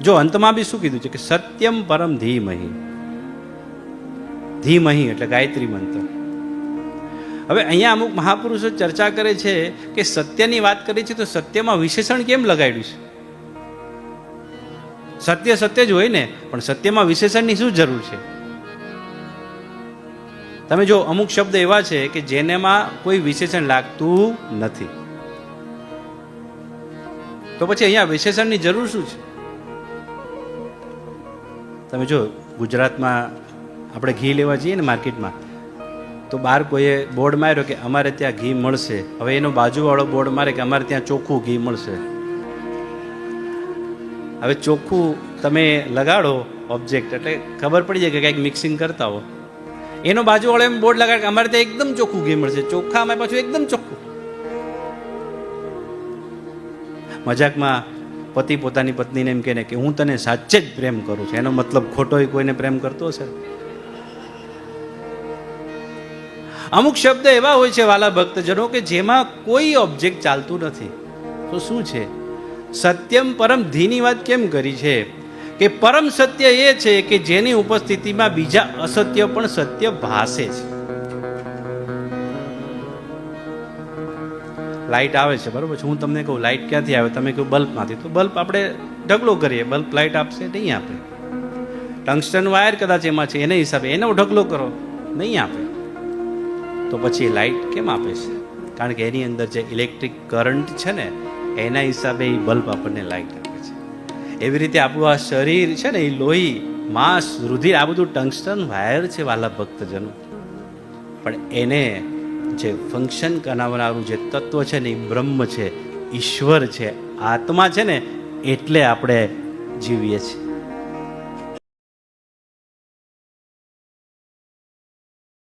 જો અંતમાં બી શું કીધું છે કે સત્યમ પરમ ધીમહિ. ધીમહિ એટલે ગાયત્રી મંત્ર. હવે અહીંયા અમુક મહાપુરુષો ચર્ચા કરે છે કે સત્યની વાત કરી છે તો સત્યમાં વિશેષણ કેમ લગાડ્યું છે? સત્ય સત્ય જ હોય ને, પણ સત્યમાં વિશેષણની શું જરૂર છે? તમે જો અમુક શબ્દ એવા છે કે જેનેમાં કોઈ વિશેષણ લાગતું નથી, તો પછી અહીંયા વિશેષણની જરૂર શું છે? તમે જો ગુજરાતમાં આપણે ઘી લેવા જઈએ ને માર્કેટમાં, તો બહાર કોઈએ બોર્ડ માર્યો કે અમારે ત્યાં ઘી મળશે. હવે એનો બાજુવાળો બોર્ડ મારે કે અમારે ત્યાં ચોખ્ખું ઘી મળશે. હવે ચોખ્ખું તમે લગાડો ઓબ્જેક્ટ એટલે ખબર પડી જાય કે કંઈક મિક્સિંગ કરતા હો. એનો બાજુવાળો એમ બોર્ડ લગાડે કે અમારે ત્યાં એકદમ ચોખ્ખું ઘી મળશે. ચોખ્ખામાં પાછું એકદમ ચોખ્ખું. મજાકમાં પતિ પોતાની પત્નીને એમ કહે ને કે હું તને સાચે જ પ્રેમ કરું છું, એનો મતલબ ખોટો કોઈને પ્રેમ કરતો હશે? અમુક શબ્દ એવા હોય છે વાલા ભક્તજનો કે જેમાં કોઈ ઓબ્જેક્ટ ચાલતું નથી. તો શું છે? સત્યમ પરમ ધીની વાત કેમ કરી છે? કે પરમ સત્ય એ છે કે જેની ઉપસ્થિતિમાં બીજા અસત્ય પણ સત્ય ભાસે છે. લાઇટ આવે છે, બરોબર છે. હું તમને કહું લાઇટ ક્યાંથી આવે, તમે કહું બલ્બમાંથી, તો બલ્બ આપણે ઢગલો કરીએ, બલ્બ લાઇટ આપશે નહીં આપે. ટંગસ્ટન વાયર કદાચ એમાં છે, એને હિસાબે એનો ઢગલો કરો, નહીં આપે. તો પછી લાઇટ કેમ આપે છે? કારણ કે એની અંદર જે ઇલેક્ટ્રિક કરંટ છે ને એના હિસાબે એ બલ્બ આપણને લાઇટ આપે છે. એવી રીતે આપણું આ શરીર છે ને, એ લોહી, માંસ, રુધિર, આ બધું ટંગસ્ટન વાયર છે વાલા ભક્તજનો. પણ એને જે ફંક્શન કરનારું જે તત્વ છે ને એ બ્રહ્મ છે, ઈશ્વર છે, આત્મા છે ને, એટલે આપણે જીવીએ છીએ.